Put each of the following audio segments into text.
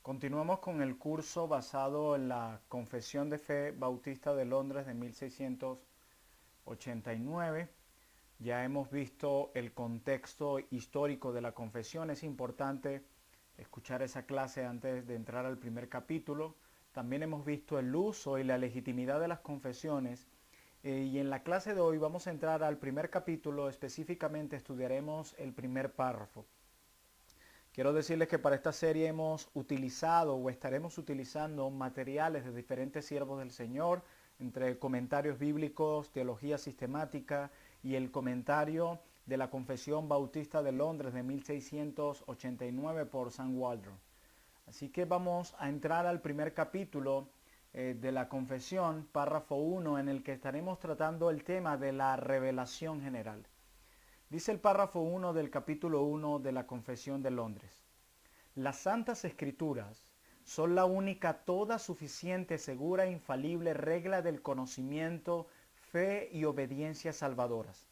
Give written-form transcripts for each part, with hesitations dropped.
Continuamos con el curso basado en la Confesión de Fe Bautista de Londres de 1689. Ya hemos visto el contexto histórico de la confesión. Es importante escuchar esa clase antes de entrar al primer capítulo. También hemos visto el uso y la legitimidad de las confesiones. Y en la clase de hoy vamos a entrar al primer capítulo. Específicamente estudiaremos el primer párrafo. Quiero decirles que para esta serie hemos utilizado o estaremos utilizando materiales de diferentes siervos del Señor, entre comentarios bíblicos, teología sistemática y el comentario de la Confesión Bautista de Londres de 1689 por Sam Waldron. Así que vamos a entrar al primer capítulo de la Confesión, párrafo 1, en el que estaremos tratando el tema de la revelación general. Dice el párrafo 1 del capítulo 1 de la Confesión de Londres. Las Santas Escrituras son la única, toda suficiente, segura e infalible regla del conocimiento, fe y obediencia salvadoras.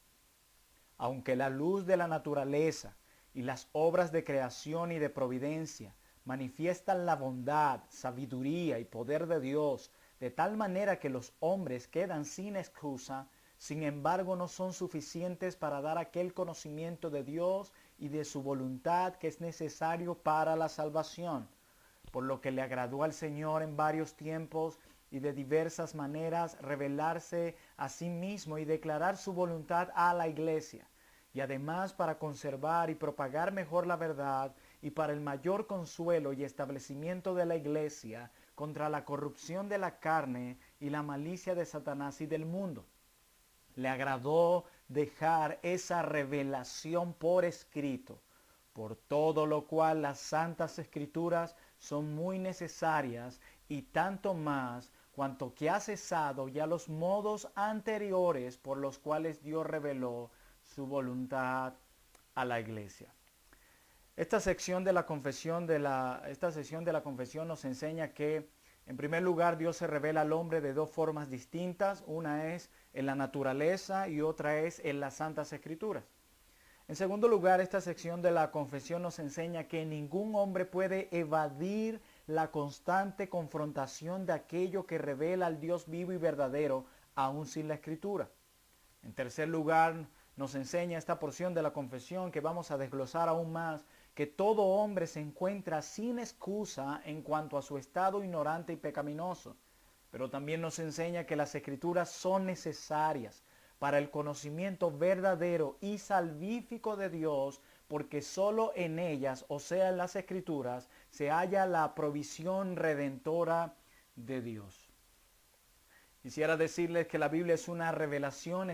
Aunque la luz de la naturaleza y las obras de creación y de providencia manifiestan la bondad, sabiduría y poder de Dios, de tal manera que los hombres quedan sin excusa, sin embargo no son suficientes para dar aquel conocimiento de Dios y de su voluntad que es necesario para la salvación, por lo que le agradó al Señor en varios tiempos y de diversas maneras revelarse a sí mismo y declarar su voluntad a la iglesia, y además para conservar y propagar mejor la verdad y para el mayor consuelo y establecimiento de la iglesia contra la corrupción de la carne y la malicia de Satanás y del mundo. Le agradó dejar esa revelación por escrito, por todo lo cual las Santas Escrituras son muy necesarias y tanto más cuanto que ha cesado ya los modos anteriores por los cuales Dios reveló su voluntad a la iglesia. Esta sección de la confesión nos enseña que, en primer lugar, Dios se revela al hombre de dos formas distintas. Una es en la naturaleza y otra es en las Santas Escrituras. En segundo lugar, esta sección de la confesión nos enseña que ningún hombre puede evadir la constante confrontación de aquello que revela al Dios vivo y verdadero, aún sin la Escritura. En tercer lugar, nos enseña esta porción de la confesión que vamos a desglosar aún más, que todo hombre se encuentra sin excusa en cuanto a su estado ignorante y pecaminoso. Pero también nos enseña que las Escrituras son necesarias para el conocimiento verdadero y salvífico de Dios, porque solo en ellas, o sea, en las Escrituras, se halla la provisión redentora de Dios. Quisiera decirles que la Biblia es una revelación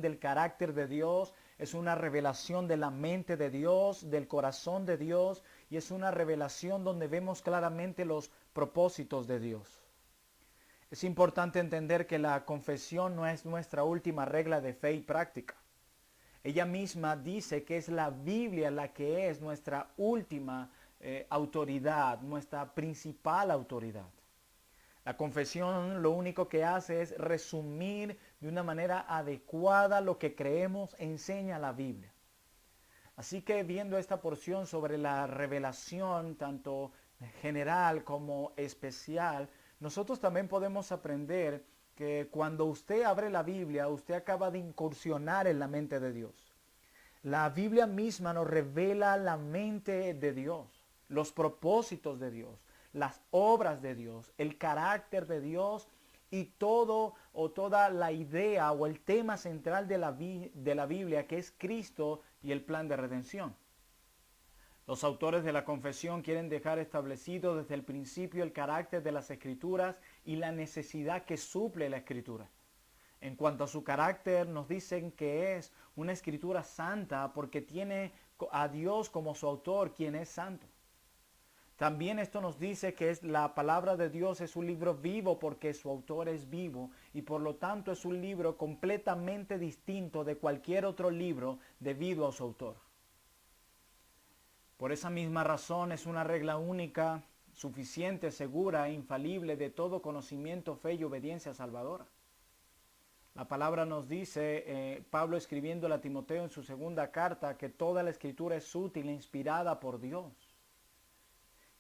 del carácter de Dios, es una revelación de la mente de Dios, del corazón de Dios, y es una revelación donde vemos claramente los propósitos de Dios. Es importante entender que la confesión no es nuestra última regla de fe y práctica. Ella misma dice que es la Biblia la que es nuestra última autoridad, nuestra principal autoridad. La confesión lo único que hace es resumir de una manera adecuada lo que creemos enseña la Biblia. Así que viendo esta porción sobre la revelación, tanto general como especial, nosotros también podemos aprender que cuando usted abre la Biblia, usted acaba de incursionar en la mente de Dios. La Biblia misma nos revela la mente de Dios, los propósitos de Dios, las obras de Dios, el carácter de Dios y todo o toda la idea o el tema central de la Biblia, que es Cristo y el plan de redención. Los autores de la confesión quieren dejar establecido desde el principio el carácter de las Escrituras y la necesidad que suple la Escritura. En cuanto a su carácter, nos dicen que es una escritura santa porque tiene a Dios como su autor, quien es santo. También esto nos dice que la palabra de Dios es un libro vivo porque su autor es vivo y por lo tanto es un libro completamente distinto de cualquier otro libro debido a su autor. Por esa misma razón es una regla única, suficiente, segura e infalible de todo conocimiento, fe y obediencia salvadora. La palabra nos dice, Pablo escribiéndole a Timoteo en su segunda carta, que toda la escritura es útil e inspirada por Dios.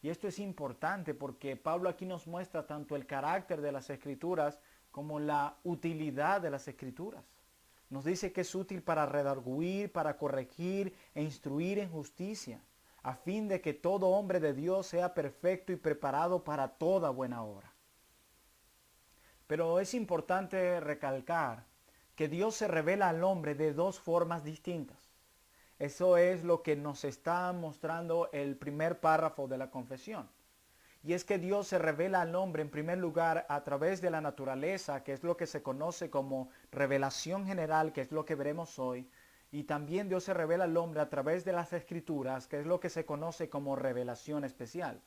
Y esto es importante porque Pablo aquí nos muestra tanto el carácter de las Escrituras como la utilidad de las Escrituras. Nos dice que es útil para redarguir, para corregir e instruir en justicia, a fin de que todo hombre de Dios sea perfecto y preparado para toda buena obra. Pero es importante recalcar que Dios se revela al hombre de dos formas distintas. Eso es lo que nos está mostrando el primer párrafo de la confesión. Y es que Dios se revela al hombre en primer lugar a través de la naturaleza, que es lo que se conoce como revelación general, que es lo que veremos hoy. Y también Dios se revela al hombre a través de las Escrituras, que es lo que se conoce como revelación especial.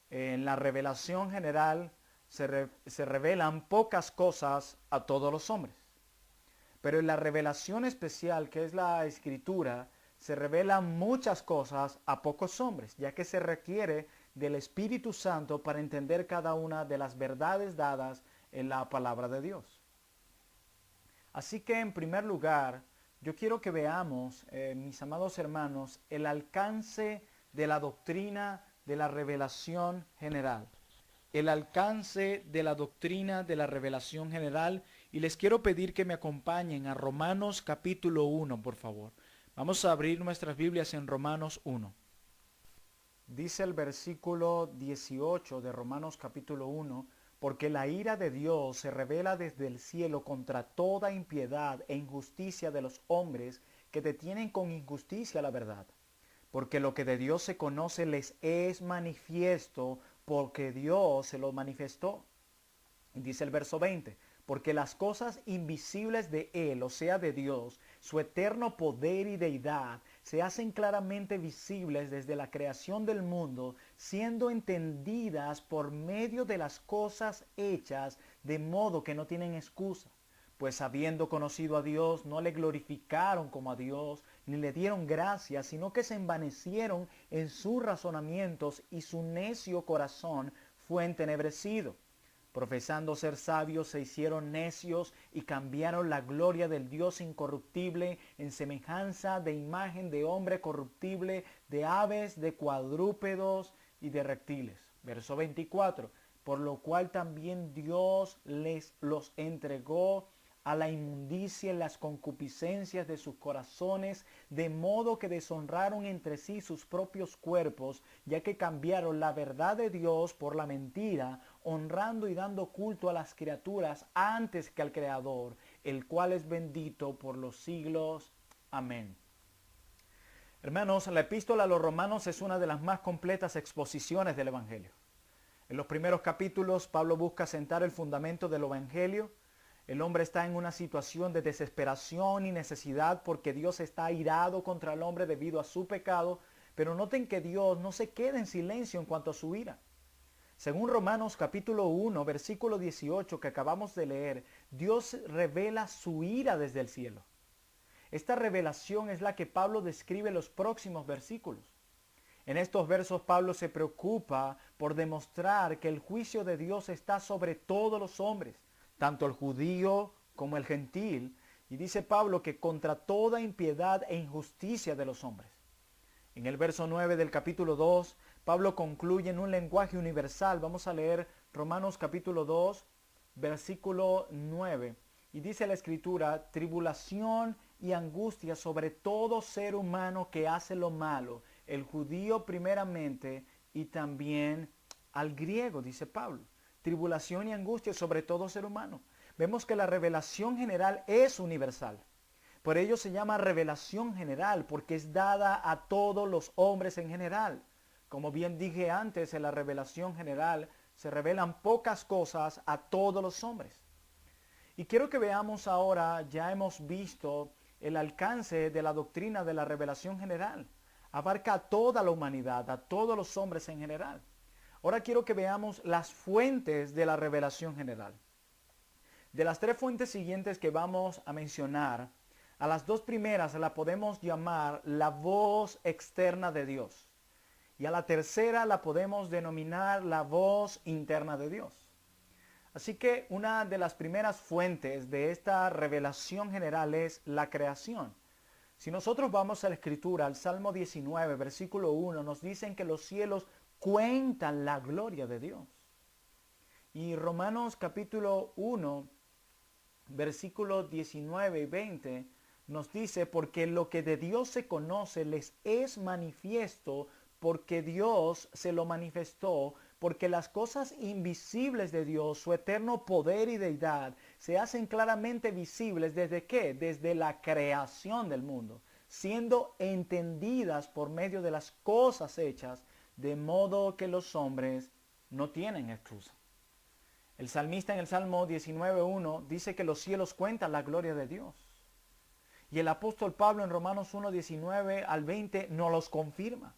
En la revelación general se revelan pocas cosas a todos los hombres. Pero en la revelación especial, que es la Escritura, se revelan muchas cosas a pocos hombres, ya que se requiere del Espíritu Santo para entender cada una de las verdades dadas en la palabra de Dios. Así que en primer lugar, yo quiero que veamos, mis amados hermanos, el alcance de la doctrina de la revelación general. El alcance de la doctrina de la revelación general. Y les quiero pedir que me acompañen a Romanos capítulo 1, por favor. Vamos a abrir nuestras Biblias en Romanos 1. Dice el versículo 18 de Romanos capítulo 1, porque la ira de Dios se revela desde el cielo contra toda impiedad e injusticia de los hombres que detienen con injusticia la verdad. Porque lo que de Dios se conoce les es manifiesto, porque Dios se lo manifestó. Y dice el verso 20, porque las cosas invisibles de Él, o sea de Dios, su eterno poder y deidad, se hacen claramente visibles desde la creación del mundo, siendo entendidas por medio de las cosas hechas, de modo que no tienen excusa. Pues habiendo conocido a Dios, no le glorificaron como a Dios, ni le dieron gracias, sino que se envanecieron en sus razonamientos, y su necio corazón fue entenebrecido. Profesando ser sabios, se hicieron necios y cambiaron la gloria del Dios incorruptible en semejanza de imagen de hombre corruptible, de aves, de cuadrúpedos y de reptiles. Verso 24. Por lo cual también Dios los entregó a la inmundicia en las concupiscencias de sus corazones, de modo que deshonraron entre sí sus propios cuerpos, ya que cambiaron la verdad de Dios por la mentira, honrando y dando culto a las criaturas antes que al Creador, el cual es bendito por los siglos. Amén. Hermanos, la epístola a los Romanos es una de las más completas exposiciones del Evangelio. En los primeros capítulos, Pablo busca sentar el fundamento del Evangelio. El hombre está en una situación de desesperación y necesidad porque Dios está airado contra el hombre debido a su pecado, pero noten que Dios no se queda en silencio en cuanto a su ira. Según Romanos capítulo 1, versículo 18 que acabamos de leer, Dios revela su ira desde el cielo. Esta revelación es la que Pablo describe en los próximos versículos. En estos versos Pablo se preocupa por demostrar que el juicio de Dios está sobre todos los hombres, tanto el judío como el gentil, y dice Pablo que contra toda impiedad e injusticia de los hombres. En el verso 9 del capítulo 2, Pablo concluye en un lenguaje universal. Vamos a leer Romanos capítulo 2, versículo 9. Y dice la Escritura, tribulación y angustia sobre todo ser humano que hace lo malo, el judío primeramente y también al griego, dice Pablo. Tribulación y angustia sobre todo ser humano. Vemos que la revelación general es universal. Por ello se llama revelación general, porque es dada a todos los hombres en general. Como bien dije antes, en la revelación general se revelan pocas cosas a todos los hombres. Y quiero que veamos ahora, ya hemos visto el alcance de la doctrina de la revelación general. Abarca a toda la humanidad, a todos los hombres en general. Ahora quiero que veamos las fuentes de la revelación general. De las tres fuentes siguientes que vamos a mencionar, a las dos primeras la podemos llamar la voz externa de Dios. Y a la tercera la podemos denominar la voz interna de Dios. Así que una de las primeras fuentes de esta revelación general es la creación. Si nosotros vamos a la Escritura, al Salmo 19, versículo 1, nos dicen que los cielos cuentan la gloria de Dios. Y Romanos capítulo 1, versículos 19 y 20 nos dice, porque lo que de Dios se conoce les es manifiesto, porque Dios se lo manifestó, porque las cosas invisibles de Dios, su eterno poder y deidad, se hacen claramente visibles ¿desde qué? Desde la creación del mundo, siendo entendidas por medio de las cosas hechas, de modo que los hombres no tienen excusa. El salmista en el Salmo 19.1 dice que los cielos cuentan la gloria de Dios. Y el apóstol Pablo en Romanos 1:19 al 20 nos los confirma.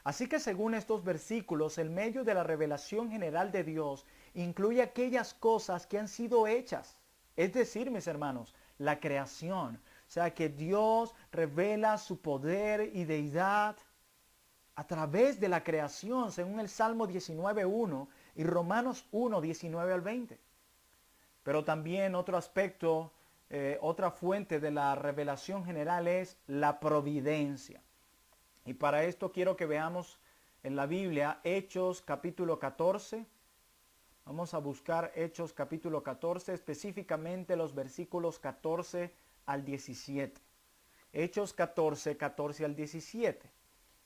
Así que según estos versículos, el medio de la revelación general de Dios incluye aquellas cosas que han sido hechas. Es decir, mis hermanos, la creación. O sea, que Dios revela su poder y deidad a través de la creación, según el Salmo 19.1 y Romanos 1:19 al 20. Pero también otro aspecto, otra fuente de la revelación general es la providencia. Y para esto quiero que veamos en la Biblia Hechos capítulo 14. Vamos a buscar Hechos capítulo 14, específicamente los versículos 14 al 17. Hechos 14, 14 al 17.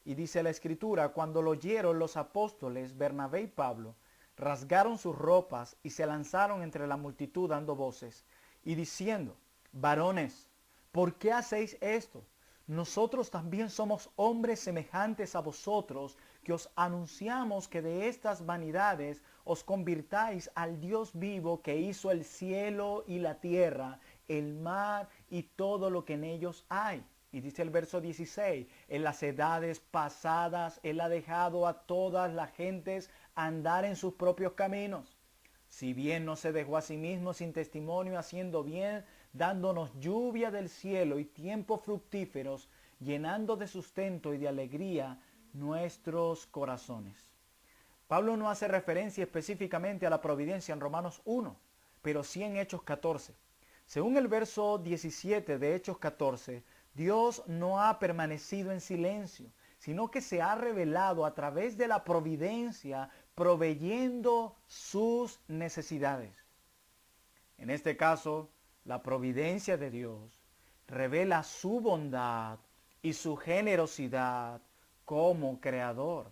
Y dice la Escritura, cuando lo oyeron los apóstoles Bernabé y Pablo, rasgaron sus ropas y se lanzaron entre la multitud dando voces y diciendo, varones, ¿por qué hacéis esto? Nosotros también somos hombres semejantes a vosotros, que os anunciamos que de estas vanidades os convirtáis al Dios vivo que hizo el cielo y la tierra, el mar y todo lo que en ellos hay. Y dice el verso 16, en las edades pasadas Él ha dejado a todas las gentes andar en sus propios caminos. Si bien no se dejó a sí mismo sin testimonio, haciendo bien, dándonos lluvia del cielo y tiempos fructíferos, llenando de sustento y de alegría nuestros corazones. Pablo no hace referencia específicamente a la providencia en Romanos 1, pero sí en Hechos 14. Según el verso 17 de Hechos 14, Dios no ha permanecido en silencio, sino que se ha revelado a través de la providencia, proveyendo sus necesidades. En este caso, la providencia de Dios revela su bondad y su generosidad como creador.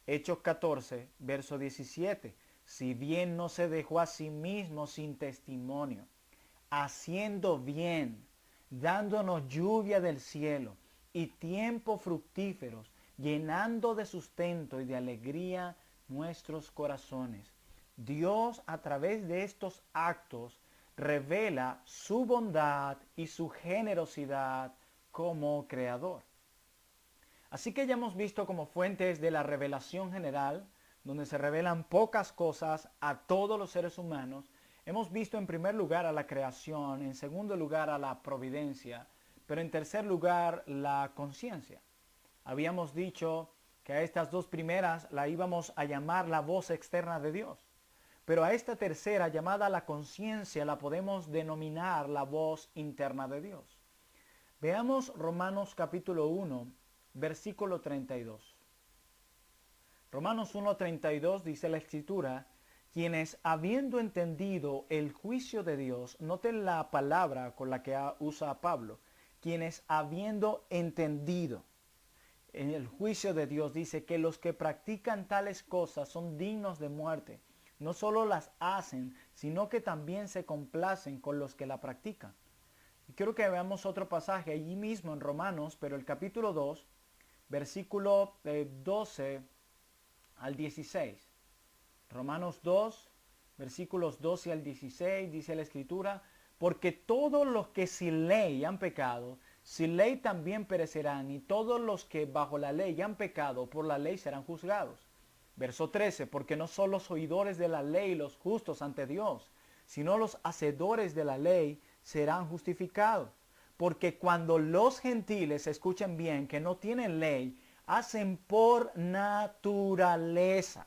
Hechos 14, verso 17. Si bien no se dejó a sí mismo sin testimonio, haciendo bien, dándonos lluvia del cielo y tiempos fructíferos, llenando de sustento y de alegría nuestros corazones. Dios, a través de estos actos, revela su bondad y su generosidad como creador. Así que ya hemos visto como fuentes de la revelación general, donde se revelan pocas cosas a todos los seres humanos. Hemos visto en primer lugar a la creación, en segundo lugar a la providencia, pero en tercer lugar la conciencia. Habíamos dicho que a estas dos primeras la íbamos a llamar la voz externa de Dios. Pero a esta tercera, llamada la conciencia, la podemos denominar la voz interna de Dios. Veamos Romanos capítulo 1, versículo 32. Romanos 1:32 dice la Escritura, quienes habiendo entendido el juicio de Dios, noten la palabra con la que usa Pablo, quienes habiendo entendido en el juicio de Dios, dice que los que practican tales cosas son dignos de muerte. No solo las hacen, sino que también se complacen con los que la practican. Y quiero que veamos otro pasaje allí mismo en Romanos, pero el capítulo 2, versículo 12 al 16. Romanos 2, versículos 12 al 16, dice la Escritura, porque todos los que sin ley han pecado, sin ley también perecerán, y todos los que bajo la ley han pecado, por la ley serán juzgados. Verso 13, porque no son los oidores de la ley los justos ante Dios, sino los hacedores de la ley serán justificados. Porque cuando los gentiles, escuchen bien, que no tienen ley, hacen por naturaleza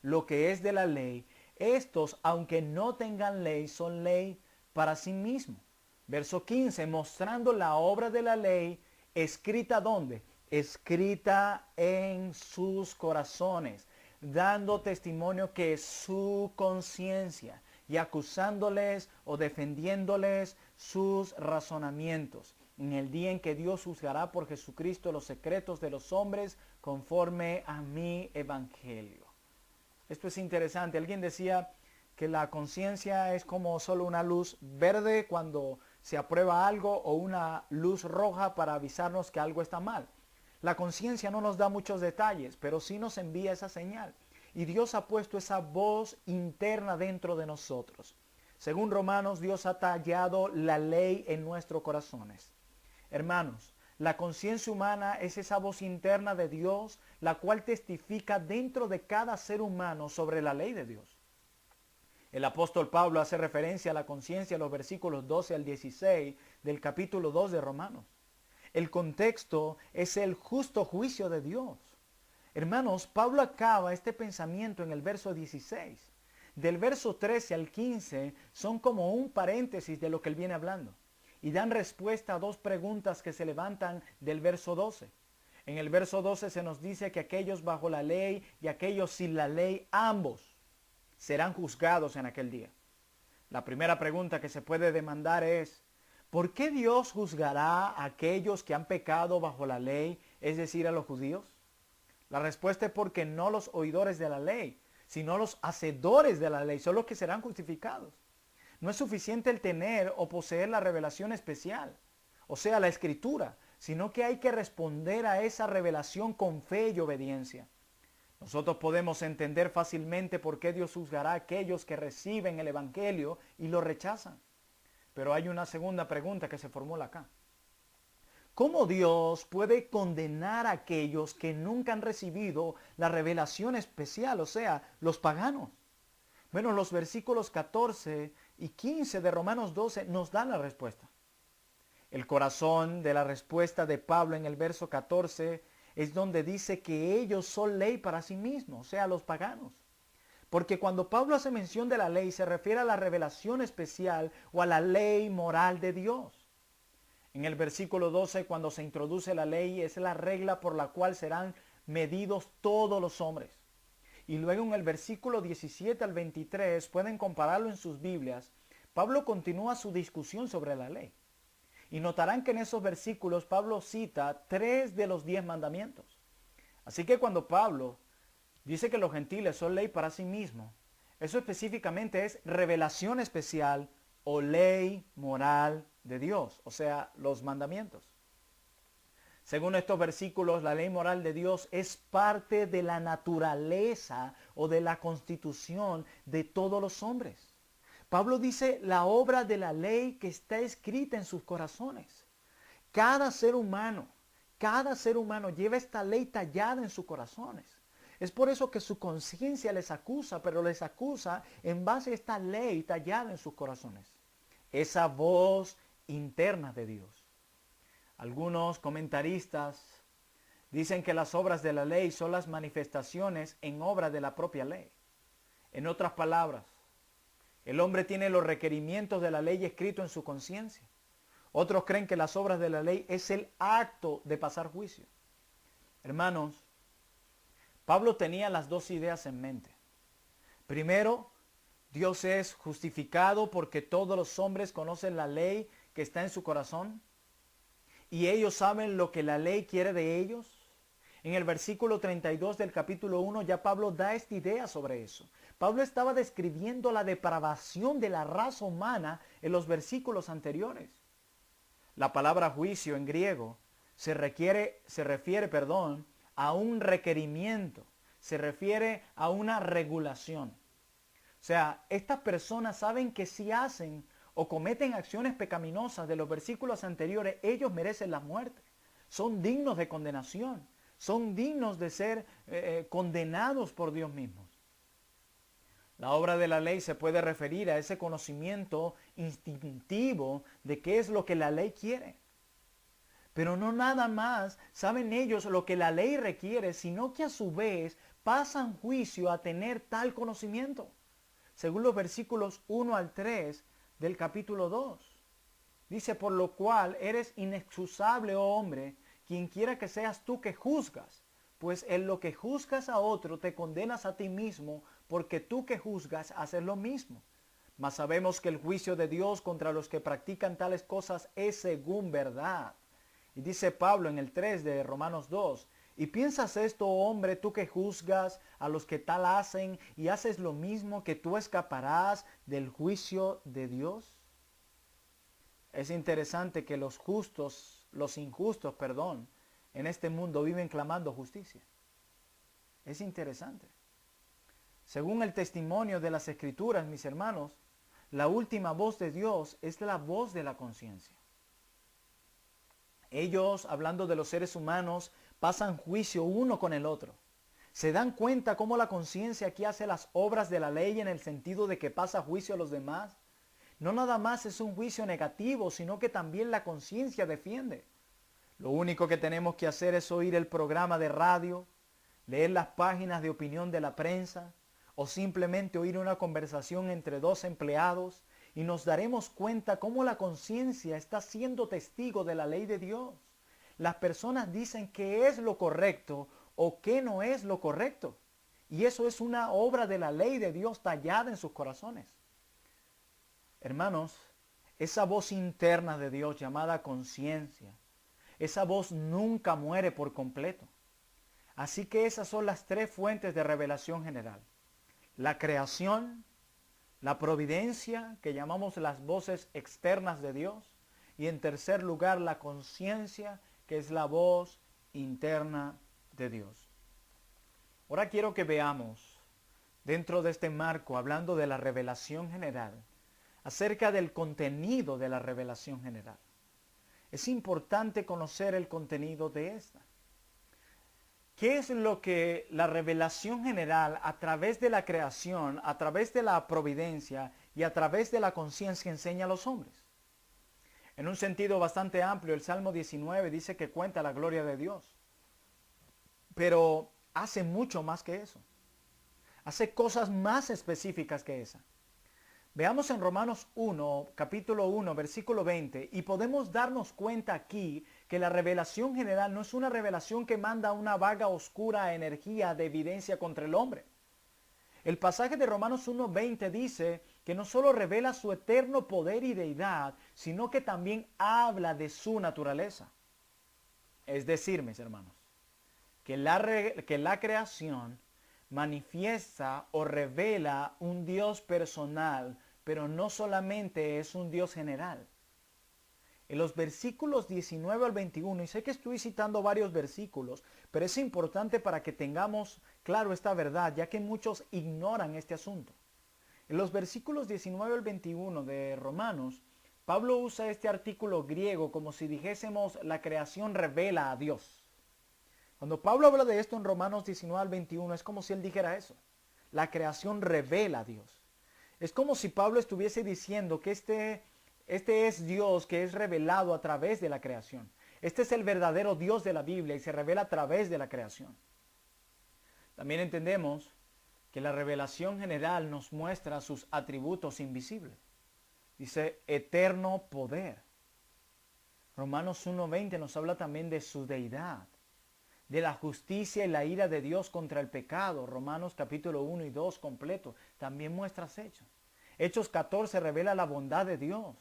lo que es de la ley, estos, aunque no tengan ley, son ley para sí mismos. Verso 15, mostrando la obra de la ley, escrita ¿dónde? escrita en sus corazones, dando testimonio que su conciencia y acusándoles o defendiéndoles sus razonamientos, en el día en que Dios juzgará por Jesucristo los secretos de los hombres conforme a mi evangelio. Esto es interesante. Alguien decía que la conciencia es como solo una luz verde cuando se aprueba algo o una luz roja para avisarnos que algo está mal. La conciencia no nos da muchos detalles, pero sí nos envía esa señal. Y Dios ha puesto esa voz interna dentro de nosotros. Según Romanos, Dios ha tallado la ley en nuestros corazones. Hermanos, la conciencia humana es esa voz interna de Dios, la cual testifica dentro de cada ser humano sobre la ley de Dios. El apóstol Pablo hace referencia a la conciencia en los versículos 12 al 16 del capítulo 2 de Romanos. El contexto es el justo juicio de Dios. Hermanos, Pablo acaba este pensamiento en el verso 16. Del verso 13 al 15 son como un paréntesis de lo que él viene hablando. Y dan respuesta a dos preguntas que se levantan del verso 12. En el verso 12 se nos dice que aquellos bajo la ley y aquellos sin la ley, ambos serán juzgados en aquel día. La primera pregunta que se puede demandar es, ¿por qué Dios juzgará a aquellos que han pecado bajo la ley, es decir, a los judíos? La respuesta es porque no los oidores de la ley, sino los hacedores de la ley son los que serán justificados. No es suficiente el tener o poseer la revelación especial, o sea, la escritura, sino que hay que responder a esa revelación con fe y obediencia. Nosotros podemos entender fácilmente por qué Dios juzgará a aquellos que reciben el evangelio y lo rechazan. Pero hay una segunda pregunta que se formula acá. ¿Cómo Dios puede condenar a aquellos que nunca han recibido la revelación especial, o sea, los paganos? Bueno, los versículos 14 y 15 de Romanos 12 nos dan la respuesta. El corazón de la respuesta de Pablo en el verso 14 es donde dice que ellos son ley para sí mismos, o sea, los paganos. Porque cuando Pablo hace mención de la ley se refiere a la revelación especial o a la ley moral de Dios. En el versículo 12, cuando se introduce la ley, es la regla por la cual serán medidos todos los hombres. Y luego en el versículo 17 al 23, pueden compararlo en sus Biblias, Pablo continúa su discusión sobre la ley. Y notarán que en esos versículos Pablo cita 3 de los 10 mandamientos. Así que cuando Pablo dice que los gentiles son ley para sí mismos, eso específicamente es revelación especial o ley moral de Dios, o sea, los mandamientos. Según estos versículos, la ley moral de Dios es parte de la naturaleza o de la constitución de todos los hombres. Pablo dice la obra de la ley que está escrita en sus corazones. Cada ser humano lleva esta ley tallada en sus corazones. Es por eso que su conciencia les acusa, pero les acusa en base a esta ley tallada en sus corazones. Esa voz interna de Dios. Algunos comentaristas dicen que las obras de la ley son las manifestaciones en obra de la propia ley. En otras palabras, el hombre tiene los requerimientos de la ley escritos en su conciencia. Otros creen que las obras de la ley es el acto de pasar juicio. Hermanos, Pablo tenía las dos ideas en mente. Primero, Dios es justificado porque todos los hombres conocen la ley que está en su corazón y ellos saben lo que la ley quiere de ellos. En el versículo 32 del capítulo 1 ya Pablo da esta idea sobre eso. Pablo estaba describiendo la depravación de la raza humana en los versículos anteriores. La palabra juicio en griego se refiere a un requerimiento, se refiere a una regulación. O sea, estas personas saben que si hacen o cometen acciones pecaminosas de los versículos anteriores, ellos merecen la muerte. Son dignos de condenación. Son dignos de ser condenados por Dios mismo. La obra de la ley se puede referir a ese conocimiento instintivo de qué es lo que la ley quiere. Pero no nada más saben ellos lo que la ley requiere, sino que a su vez pasan juicio a tener tal conocimiento. Según los versículos 1 al 3 del capítulo 2. Dice, por lo cual eres inexcusable, oh hombre, quien quiera que seas tú que juzgas, pues en lo que juzgas a otro te condenas a ti mismo, porque tú que juzgas haces lo mismo. Mas sabemos que el juicio de Dios contra los que practican tales cosas es según verdad. Y dice Pablo en el 3 de Romanos 2, ¿y piensas esto, hombre, tú que juzgas a los que tal hacen y haces lo mismo, que tú escaparás del juicio de Dios? Es interesante que los injustos, en este mundo viven clamando justicia. Es interesante. Según el testimonio de las Escrituras, mis hermanos, la última voz de Dios es la voz de la conciencia. Ellos, hablando de los seres humanos, pasan juicio uno con el otro. ¿Se dan cuenta cómo la conciencia aquí hace las obras de la ley en el sentido de que pasa juicio a los demás? No nada más es un juicio negativo, sino que también la conciencia defiende. Lo único que tenemos que hacer es oír el programa de radio, leer las páginas de opinión de la prensa, o simplemente oír una conversación entre dos empleados, y nos daremos cuenta cómo la conciencia está siendo testigo de la ley de Dios. Las personas dicen qué es lo correcto o qué no es lo correcto. Y eso es una obra de la ley de Dios tallada en sus corazones. Hermanos, esa voz interna de Dios llamada conciencia, esa voz nunca muere por completo. Así que esas son las tres fuentes de revelación general. La creación, la providencia, que llamamos las voces externas de Dios, y en tercer lugar la conciencia, que es la voz interna de Dios. Ahora quiero que veamos, dentro de este marco, hablando de la revelación general, acerca del contenido de la revelación general. Es importante conocer el contenido de esta. ¿Qué es lo que la revelación general a través de la creación, a través de la providencia y a través de la conciencia enseña a los hombres? En un sentido bastante amplio, el Salmo 19 dice que cuenta la gloria de Dios. Pero hace mucho más que eso. Hace cosas más específicas que esa. Veamos en Romanos 1, capítulo 1, versículo 20, y podemos darnos cuenta aquí que la revelación general no es una revelación que manda una vaga, oscura energía de evidencia contra el hombre. El pasaje de Romanos 1:20 dice que no solo revela su eterno poder y deidad, sino que también habla de su naturaleza. Es decir, mis hermanos, que la creación manifiesta o revela un Dios personal, pero no solamente es un Dios general. En los versículos 19 al 21, y sé que estoy citando varios versículos, pero es importante para que tengamos claro esta verdad, ya que muchos ignoran este asunto. En los versículos 19 al 21 de Romanos, Pablo usa este artículo griego como si dijésemos la creación revela a Dios. Cuando Pablo habla de esto en Romanos 19 al 21, es como si él dijera eso. La creación revela a Dios. Es como si Pablo estuviese diciendo que este es Dios que es revelado a través de la creación. Este es el verdadero Dios de la Biblia y se revela a través de la creación. También entendemos que la revelación general nos muestra sus atributos invisibles. Dice eterno poder. Romanos 1:20 nos habla también de su deidad, de la justicia y la ira de Dios contra el pecado. Romanos capítulo 1 y 2 completo. También muestra hechos. Hechos 14 revela la bondad de Dios.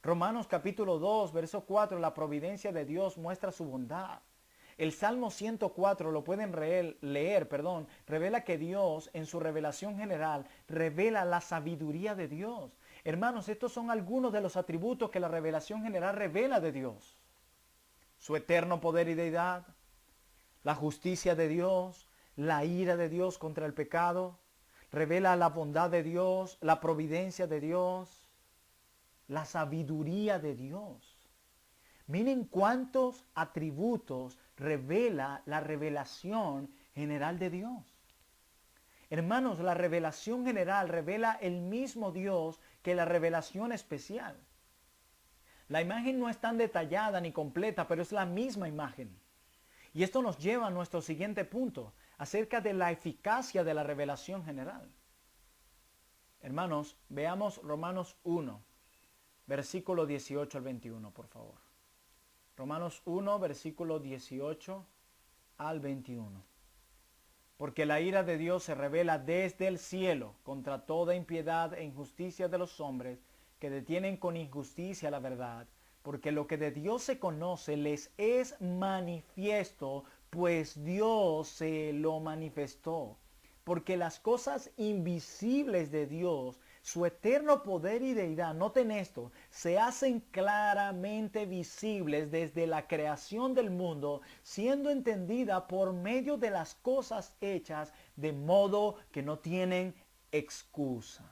Romanos capítulo 2, verso 4, la providencia de Dios muestra su bondad. El Salmo 104, lo pueden leer, revela que Dios en su revelación general revela la sabiduría de Dios. Hermanos, estos son algunos de los atributos que la revelación general revela de Dios. Su eterno poder y deidad, la justicia de Dios, la ira de Dios contra el pecado, revela la bondad de Dios, la providencia de Dios, la sabiduría de Dios. Miren cuántos atributos revela la revelación general de Dios. Hermanos, la revelación general revela el mismo Dios que la revelación especial. La imagen no es tan detallada ni completa, pero es la misma imagen. Y esto nos lleva a nuestro siguiente punto, acerca de la eficacia de la revelación general. Hermanos, veamos Romanos 1, versículo 18 al 21, por favor. Romanos 1, versículo 18 al 21. Porque la ira de Dios se revela desde el cielo contra toda impiedad e injusticia de los hombres que detienen con injusticia la verdad, porque lo que de Dios se conoce les es manifiesto, pues Dios se lo manifestó. Porque las cosas invisibles de Dios, su eterno poder y deidad, noten esto, se hacen claramente visibles desde la creación del mundo, siendo entendida por medio de las cosas hechas, de modo que no tienen excusa.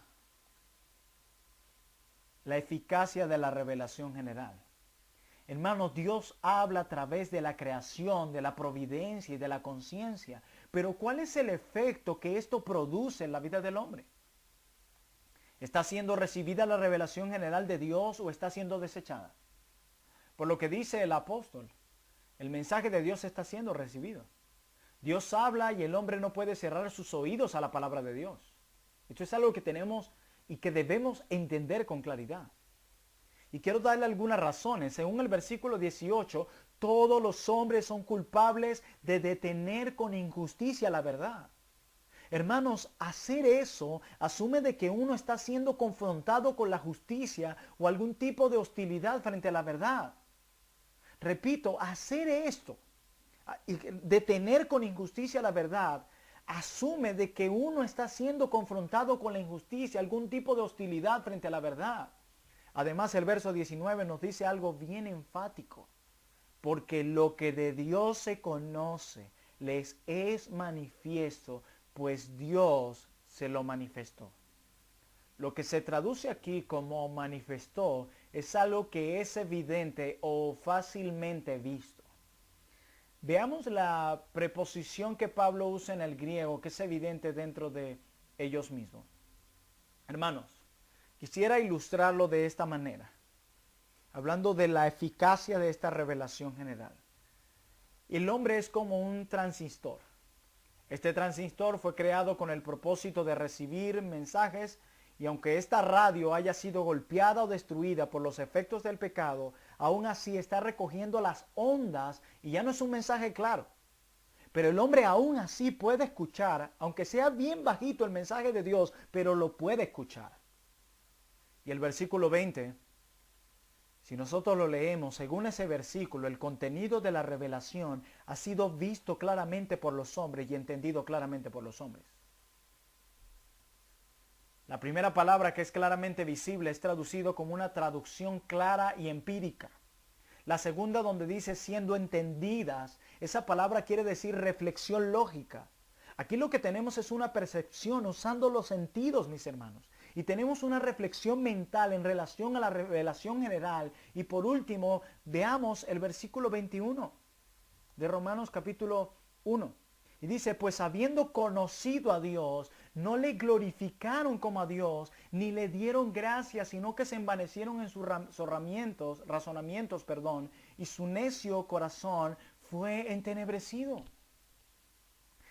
La eficacia de la revelación general. Hermanos, Dios habla a través de la creación, de la providencia y de la conciencia. Pero ¿cuál es el efecto que esto produce en la vida del hombre? ¿Está siendo recibida la revelación general de Dios o está siendo desechada? Por lo que dice el apóstol, el mensaje de Dios está siendo recibido. Dios habla y el hombre no puede cerrar sus oídos a la palabra de Dios. Esto es algo que tenemos y que debemos entender con claridad. Y quiero darle algunas razones. Según el versículo 18, todos los hombres son culpables de detener con injusticia la verdad. Hermanos, hacer eso asume de que uno está siendo confrontado con la justicia o algún tipo de hostilidad frente a la verdad. Repito, hacer esto, detener con injusticia la verdad, asume de que uno está siendo confrontado con la injusticia, algún tipo de hostilidad frente a la verdad. Además, el verso 19 nos dice algo bien enfático. Porque lo que de Dios se conoce les es manifiesto, pues Dios se lo manifestó. Lo que se traduce aquí como manifestó es algo que es evidente o fácilmente visto. Veamos la preposición que Pablo usa en el griego, que es evidente dentro de ellos mismos. Hermanos, quisiera ilustrarlo de esta manera, hablando de la eficacia de esta revelación general. El hombre es como un transistor. Este transistor fue creado con el propósito de recibir mensajes y aunque esta radio haya sido golpeada o destruida por los efectos del pecado, aún así está recogiendo las ondas y ya no es un mensaje claro. Pero el hombre aún así puede escuchar, aunque sea bien bajito el mensaje de Dios, pero lo puede escuchar. Y el versículo 20, si nosotros lo leemos, según ese versículo, el contenido de la revelación ha sido visto claramente por los hombres y entendido claramente por los hombres. La primera palabra, que es claramente visible, es traducido como una traducción clara y empírica. La segunda, donde dice siendo entendidas, esa palabra quiere decir reflexión lógica. Aquí lo que tenemos es una percepción usando los sentidos, mis hermanos. Y tenemos una reflexión mental en relación a la revelación general. Y por último, veamos el versículo 21 de Romanos capítulo 1. Y dice, pues habiendo conocido a Dios, no le glorificaron como a Dios, ni le dieron gracias, sino que se envanecieron en sus razonamientos, y su necio corazón fue entenebrecido.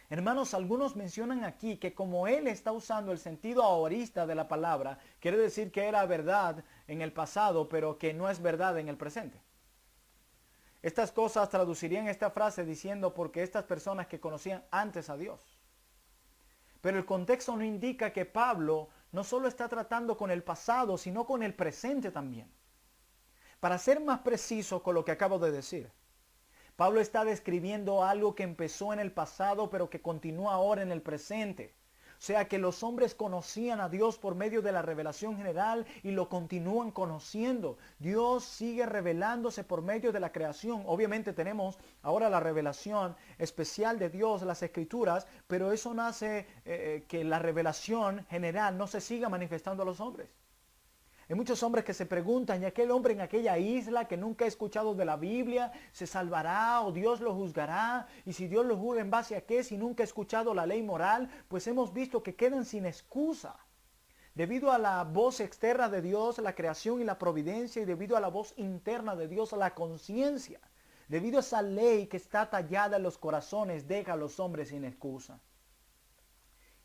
Hermanos, algunos mencionan aquí que como él está usando el sentido ahorista de la palabra, quiere decir que era verdad en el pasado, pero que no es verdad en el presente. Estas cosas traducirían esta frase diciendo porque estas personas que conocían antes a Dios. Pero el contexto no indica que Pablo no solo está tratando con el pasado, sino con el presente también. Para ser más preciso con lo que acabo de decir, Pablo está describiendo algo que empezó en el pasado, pero que continúa ahora en el presente. O sea que los hombres conocían a Dios por medio de la revelación general y lo continúan conociendo. Dios sigue revelándose por medio de la creación. Obviamente tenemos ahora la revelación especial de Dios, las Escrituras, pero eso no hace que la revelación general no se siga manifestando a los hombres. Hay muchos hombres que se preguntan, ¿y aquel hombre en aquella isla que nunca ha escuchado de la Biblia, se salvará o Dios lo juzgará? Y si Dios lo juzga, ¿en base a qué? Si nunca ha escuchado la ley moral, pues hemos visto que quedan sin excusa. Debido a la voz externa de Dios, la creación y la providencia, y debido a la voz interna de Dios, la conciencia, debido a esa ley que está tallada en los corazones, deja a los hombres sin excusa.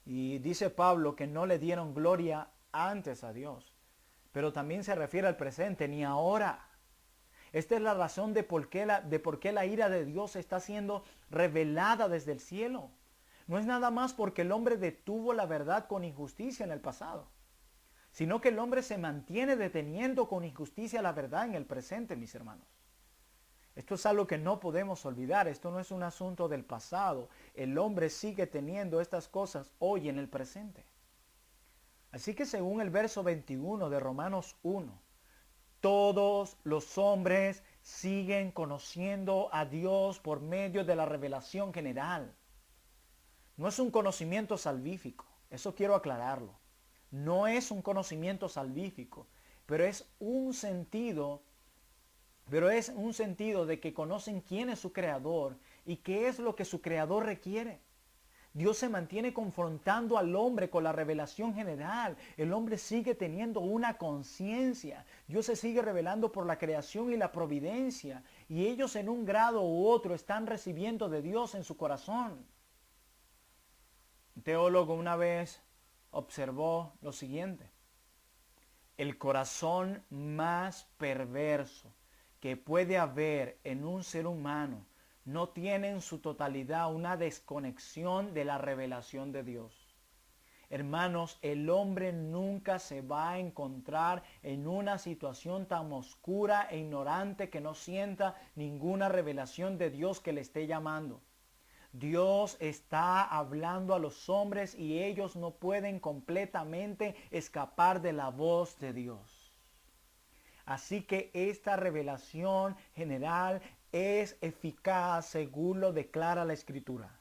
Y dice Pablo que no le dieron gloria antes a Dios. Pero también se refiere al presente, ni ahora. Esta es la razón de por qué la ira de Dios está siendo revelada desde el cielo. No es nada más porque el hombre detuvo la verdad con injusticia en el pasado, sino que el hombre se mantiene deteniendo con injusticia la verdad en el presente, mis hermanos. Esto es algo que no podemos olvidar. Esto no es un asunto del pasado. El hombre sigue teniendo estas cosas hoy en el presente. Así que según el verso 21 de Romanos 1, todos los hombres siguen conociendo a Dios por medio de la revelación general. No es un conocimiento salvífico, eso quiero aclararlo. No es un conocimiento salvífico, pero es un sentido de que conocen quién es su creador y qué es lo que su creador requiere. Dios se mantiene confrontando al hombre con la revelación general. El hombre sigue teniendo una conciencia. Dios se sigue revelando por la creación y la providencia. Y ellos en un grado u otro están recibiendo de Dios en su corazón. Un teólogo una vez observó lo siguiente: el corazón más perverso que puede haber en un ser humano no tiene en su totalidad una desconexión de la revelación de Dios. Hermanos, el hombre nunca se va a encontrar en una situación tan oscura e ignorante que no sienta ninguna revelación de Dios que le esté llamando. Dios está hablando a los hombres y ellos no pueden completamente escapar de la voz de Dios. Así que esta revelación general es eficaz según lo declara la Escritura.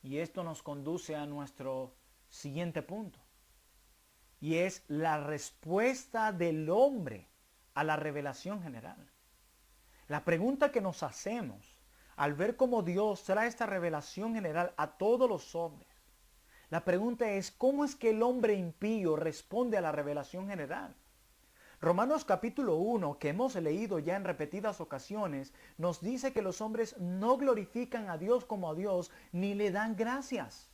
Y esto nos conduce a nuestro siguiente punto. Y es la respuesta del hombre a la revelación general. La pregunta que nos hacemos al ver cómo Dios trae esta revelación general a todos los hombres, la pregunta es: ¿cómo es que el hombre impío responde a la revelación general? Romanos capítulo 1, que hemos leído ya en repetidas ocasiones, nos dice que los hombres no glorifican a Dios como a Dios, ni le dan gracias.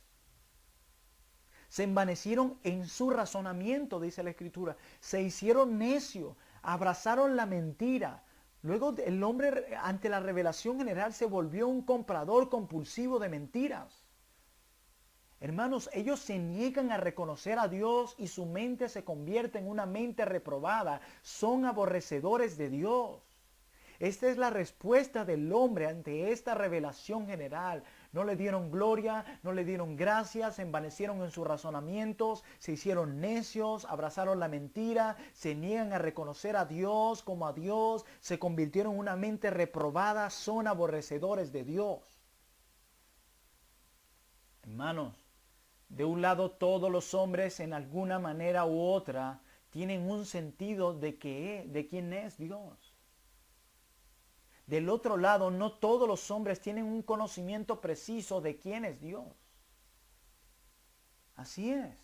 Se envanecieron en su razonamiento, dice la Escritura. Se hicieron necios, abrazaron la mentira. Luego el hombre ante la revelación general se volvió un comprador compulsivo de mentiras. Hermanos, ellos se niegan a reconocer a Dios y su mente se convierte en una mente reprobada. Son aborrecedores de Dios. Esta es la respuesta del hombre ante esta revelación general. No le dieron gloria, no le dieron gracias, se envanecieron en sus razonamientos, se hicieron necios, abrazaron la mentira, se niegan a reconocer a Dios como a Dios, se convirtieron en una mente reprobada, son aborrecedores de Dios. Hermanos, de un lado todos los hombres en alguna manera u otra tienen un sentido de quién es Dios. Del otro lado, no todos los hombres tienen un conocimiento preciso de quién es Dios. Así es.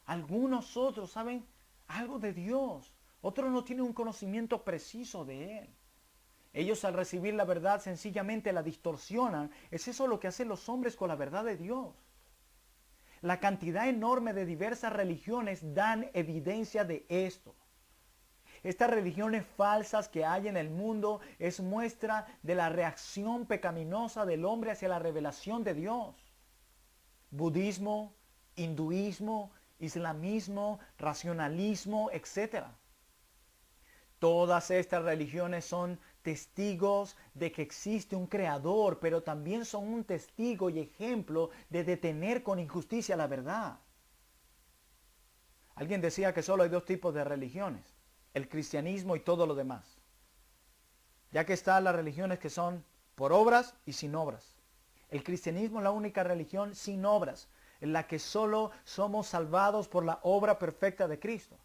Algunos otros saben algo de Dios, otros no tienen un conocimiento preciso de Él. Ellos al recibir la verdad sencillamente la distorsionan. Es eso lo que hacen los hombres con la verdad de Dios. La cantidad enorme de diversas religiones dan evidencia de esto. Estas religiones falsas que hay en el mundo es muestra de la reacción pecaminosa del hombre hacia la revelación de Dios. Budismo, hinduismo, islamismo, racionalismo, etc. Todas estas religiones son testigos de que existe un creador, pero también son un testigo y ejemplo de detener con injusticia la verdad. Alguien decía que solo hay dos tipos de religiones: el cristianismo y todo lo demás. Ya que están las religiones que son por obras y sin obras. El cristianismo es la única religión sin obras, en la que solo somos salvados por la obra perfecta de Cristo.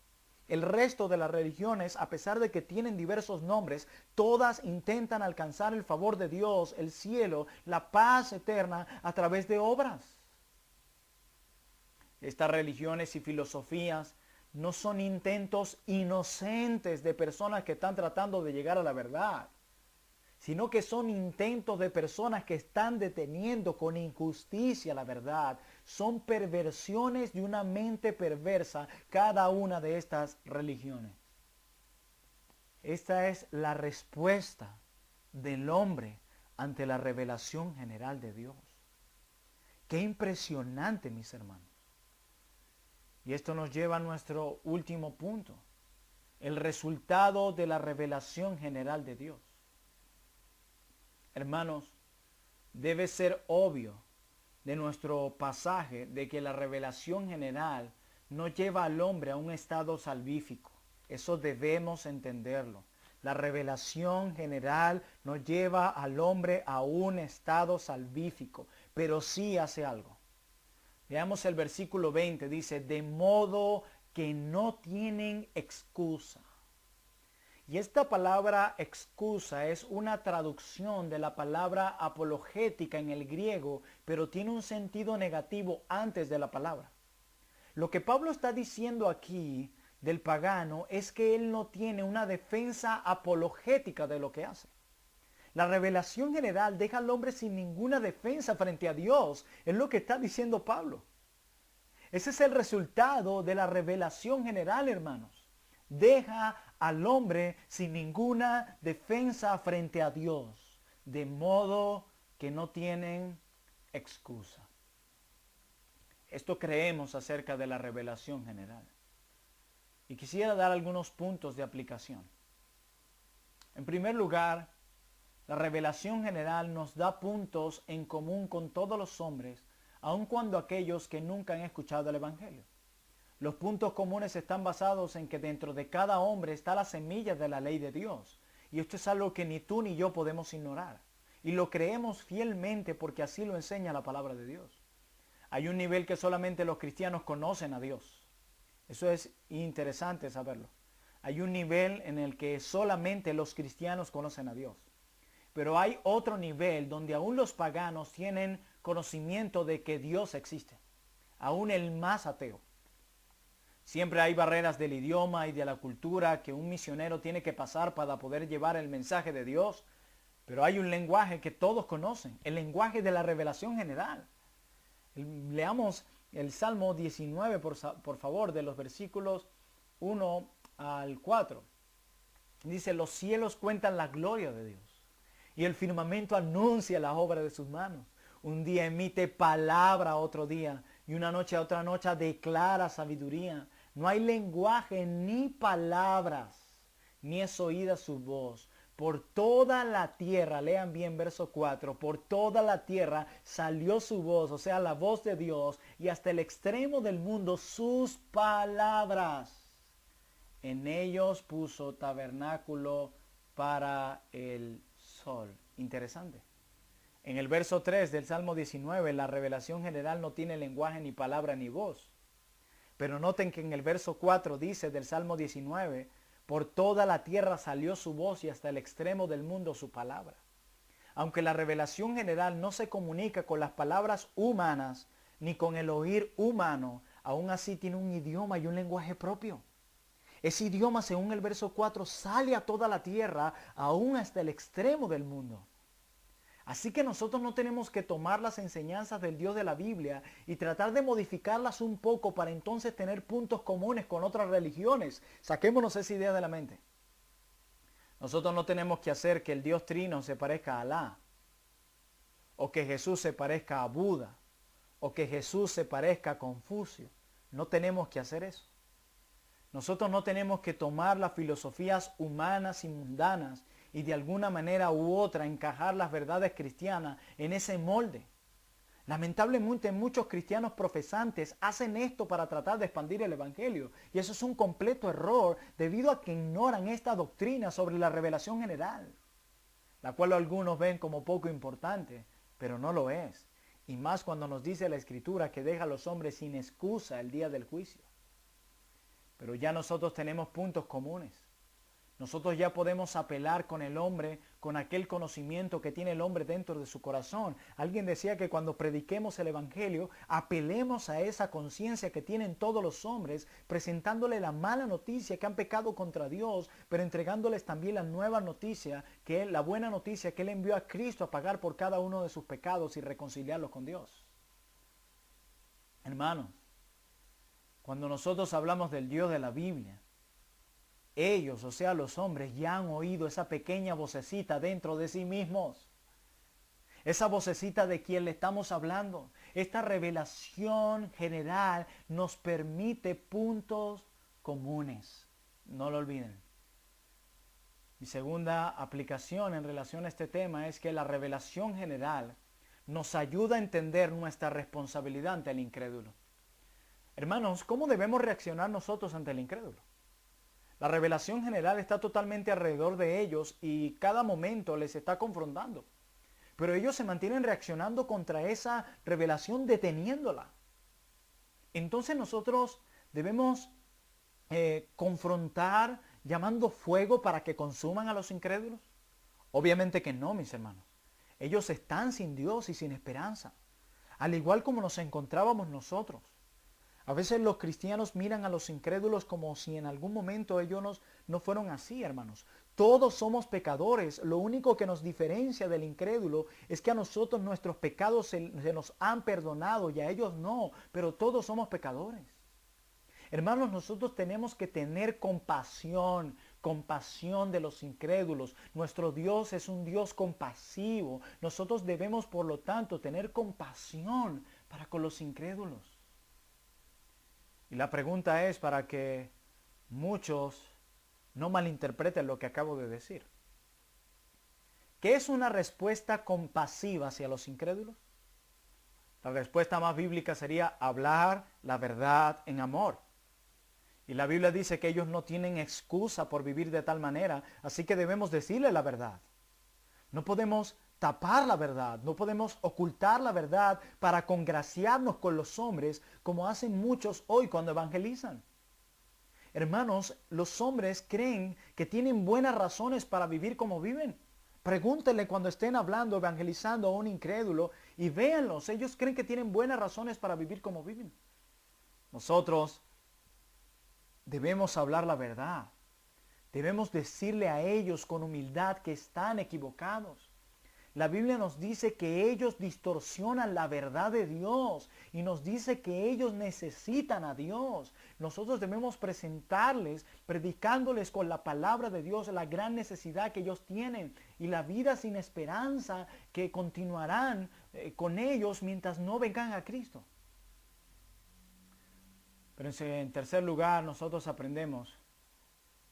El resto de las religiones, a pesar de que tienen diversos nombres, todas intentan alcanzar el favor de Dios, el cielo, la paz eterna a través de obras. Estas religiones y filosofías no son intentos inocentes de personas que están tratando de llegar a la verdad, sino que son intentos de personas que están deteniendo con injusticia la verdad. Son perversiones de una mente perversa cada una de estas religiones. Esta es la respuesta del hombre ante la revelación general de Dios. Qué impresionante, mis hermanos. Y esto nos lleva a nuestro último punto, el resultado de la revelación general de Dios. Hermanos, debe ser obvio de nuestro pasaje de que la revelación general no lleva al hombre a un estado salvífico. Eso debemos entenderlo. La revelación general no lleva al hombre a un estado salvífico, pero sí hace algo. Veamos el versículo 20, dice, de modo que no tienen excusa. Y esta palabra excusa es una traducción de la palabra apologética en el griego, pero tiene un sentido negativo antes de la palabra. Lo que Pablo está diciendo aquí del pagano es que él no tiene una defensa apologética de lo que hace. La revelación general deja al hombre sin ninguna defensa frente a Dios, es lo que está diciendo Pablo. Ese es el resultado de la revelación general, hermanos. Deja al hombre sin ninguna defensa frente a Dios, de modo que no tienen excusa. Esto creemos acerca de la revelación general. Y quisiera dar algunos puntos de aplicación. En primer lugar, la revelación general nos da puntos en común con todos los hombres, aun cuando aquellos que nunca han escuchado el Evangelio. Los puntos comunes están basados en que dentro de cada hombre está la semilla de la ley de Dios. Y esto es algo que ni tú ni yo podemos ignorar. Y lo creemos fielmente porque así lo enseña la palabra de Dios. Hay un nivel que solamente los cristianos conocen a Dios. Eso es interesante saberlo. Hay un nivel en el que solamente los cristianos conocen a Dios. Pero hay otro nivel donde aún los paganos tienen conocimiento de que Dios existe. Aún el más ateo. Siempre hay barreras del idioma y de la cultura que un misionero tiene que pasar para poder llevar el mensaje de Dios. Pero hay un lenguaje que todos conocen, el lenguaje de la revelación general. Leamos el Salmo 19, por favor, de los versículos 1 al 4. Dice, los cielos cuentan la gloria de Dios y el firmamento anuncia la obra de sus manos. Un día emite palabra a otro día y una noche a otra noche declara sabiduría. No hay lenguaje ni palabras, ni es oída su voz. Por toda la tierra, lean bien verso 4, por toda la tierra salió su voz, o sea, la voz de Dios, y hasta el extremo del mundo sus palabras. En ellos puso tabernáculo para el sol. Interesante. En el verso 3 del Salmo 19, la revelación general no tiene lenguaje, ni palabra, ni voz. Pero noten que en el verso 4 dice del Salmo 19, por toda la tierra salió su voz y hasta el extremo del mundo su palabra. Aunque la revelación general no se comunica con las palabras humanas, ni con el oír humano, aún así tiene un idioma y un lenguaje propio. Ese idioma, según el verso 4, sale a toda la tierra, aún hasta el extremo del mundo. Así que nosotros no tenemos que tomar las enseñanzas del Dios de la Biblia y tratar de modificarlas un poco para entonces tener puntos comunes con otras religiones. Saquémonos esa idea de la mente. Nosotros no tenemos que hacer que el Dios Trino se parezca a Alá, o que Jesús se parezca a Buda, o que Jesús se parezca a Confucio. No tenemos que hacer eso. Nosotros no tenemos que tomar las filosofías humanas y mundanas y de alguna manera u otra encajar las verdades cristianas en ese molde. Lamentablemente muchos cristianos profesantes hacen esto para tratar de expandir el evangelio, y eso es un completo error debido a que ignoran esta doctrina sobre la revelación general, la cual algunos ven como poco importante, pero no lo es, y más cuando nos dice la Escritura que deja a los hombres sin excusa el día del juicio. Pero ya nosotros tenemos puntos comunes. Nosotros ya podemos apelar con el hombre, con aquel conocimiento que tiene el hombre dentro de su corazón. Alguien decía que cuando prediquemos el evangelio, apelemos a esa conciencia que tienen todos los hombres, presentándole la mala noticia que han pecado contra Dios, pero entregándoles también la nueva noticia, que es la buena noticia que Él envió a Cristo a pagar por cada uno de sus pecados y reconciliarlos con Dios. Hermanos, cuando nosotros hablamos del Dios de la Biblia, Ellos, o sea, los hombres, ya han oído esa pequeña vocecita dentro de sí mismos. Esa vocecita de quien le estamos hablando. Esta revelación general nos permite puntos comunes. No lo olviden. Mi segunda aplicación en relación a este tema es que la revelación general nos ayuda a entender nuestra responsabilidad ante el incrédulo. Hermanos, ¿cómo debemos reaccionar nosotros ante el incrédulo? La revelación general está totalmente alrededor de ellos y cada momento les está confrontando. Pero ellos se mantienen reaccionando contra esa revelación deteniéndola. Entonces nosotros debemos confrontar llamando fuego para que consuman a los incrédulos. Obviamente que no, mis hermanos. Ellos están sin Dios y sin esperanza, al igual como nos encontrábamos nosotros. A veces los cristianos miran a los incrédulos como si en algún momento ellos no fueron así, hermanos. Todos somos pecadores. Lo único que nos diferencia del incrédulo es que a nosotros nuestros pecados se nos han perdonado y a ellos no, pero todos somos pecadores. Hermanos, nosotros tenemos que tener compasión de los incrédulos. Nuestro Dios es un Dios compasivo. Nosotros debemos, por lo tanto, tener compasión para con los incrédulos. Y la pregunta es para que muchos no malinterpreten lo que acabo de decir. ¿Qué es una respuesta compasiva hacia los incrédulos? La respuesta más bíblica sería hablar la verdad en amor. Y la Biblia dice que ellos no tienen excusa por vivir de tal manera, así que debemos decirle la verdad. No podemos tapar la verdad, no podemos ocultar la verdad para congraciarnos con los hombres como hacen muchos hoy cuando evangelizan. Hermanos, los hombres creen que tienen buenas razones para vivir como viven. Pregúntenle cuando estén hablando, evangelizando a un incrédulo y véanlos. Ellos creen que tienen buenas razones para vivir como viven. Nosotros debemos hablar la verdad. Debemos decirle a ellos con humildad que están equivocados. La Biblia nos dice que ellos distorsionan la verdad de Dios y nos dice que ellos necesitan a Dios. Nosotros debemos presentarles, predicándoles con la palabra de Dios la gran necesidad que ellos tienen y la vida sin esperanza que continuarán con ellos mientras no vengan a Cristo. Pero en tercer lugar, nosotros aprendemos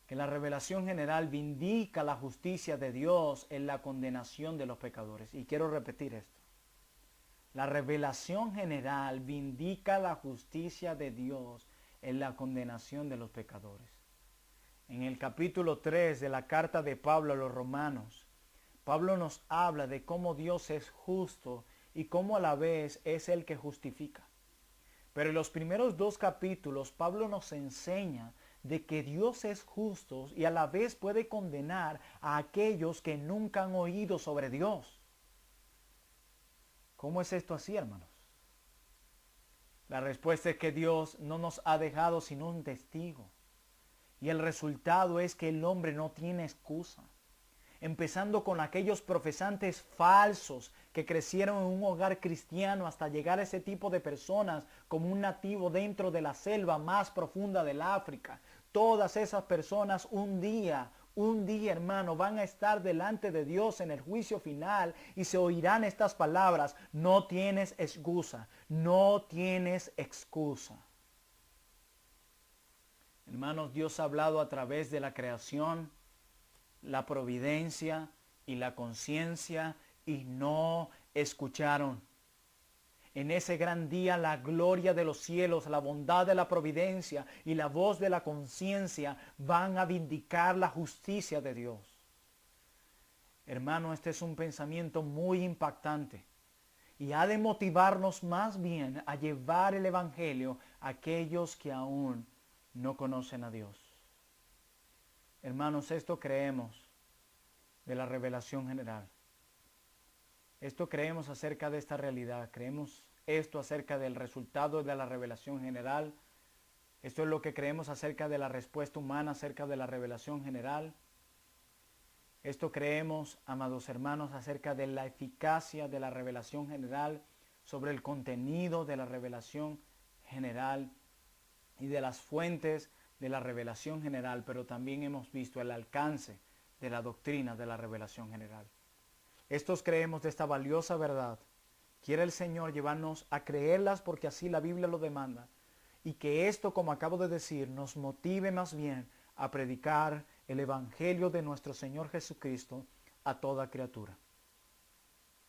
que la revelación general vindica la justicia de Dios en la condenación de los pecadores. Y quiero repetir esto. La revelación general vindica la justicia de Dios en la condenación de los pecadores. En el capítulo 3 de la carta de Pablo a los Romanos, Pablo nos habla de cómo Dios es justo y cómo a la vez es el que justifica. Pero en los primeros 2 capítulos, Pablo nos enseña de que Dios es justo y a la vez puede condenar a aquellos que nunca han oído sobre Dios. ¿Cómo es esto así, hermanos? La respuesta es que Dios no nos ha dejado sino un testigo. Y el resultado es que el hombre no tiene excusa. Empezando con aquellos profesantes falsos que crecieron en un hogar cristiano hasta llegar a ese tipo de personas como un nativo dentro de la selva más profunda del África. Todas esas personas un día, hermano, van a estar delante de Dios en el juicio final y se oirán estas palabras: no tienes excusa, no tienes excusa. Hermanos, Dios ha hablado a través de la creación, la providencia y la conciencia y no escucharon. En ese gran día la gloria de los cielos, la bondad de la providencia y la voz de la conciencia van a vindicar la justicia de Dios. Hermano, este es un pensamiento muy impactante y ha de motivarnos más bien a llevar el evangelio a aquellos que aún no conocen a Dios. Hermanos, esto creemos de la revelación general. Esto creemos acerca de esta realidad. Creemos esto acerca del resultado de la revelación general. Esto es lo que creemos acerca de la respuesta humana, acerca de la revelación general. Esto creemos, amados hermanos, acerca de la eficacia de la revelación general sobre el contenido de la revelación general y de las fuentes de la revelación general, pero también hemos visto el alcance de la doctrina de la revelación general. Estos creemos de esta valiosa verdad. Quiere el Señor llevarnos a creerlas porque así la Biblia lo demanda. Y que esto, como acabo de decir, nos motive más bien a predicar el Evangelio de nuestro Señor Jesucristo a toda criatura.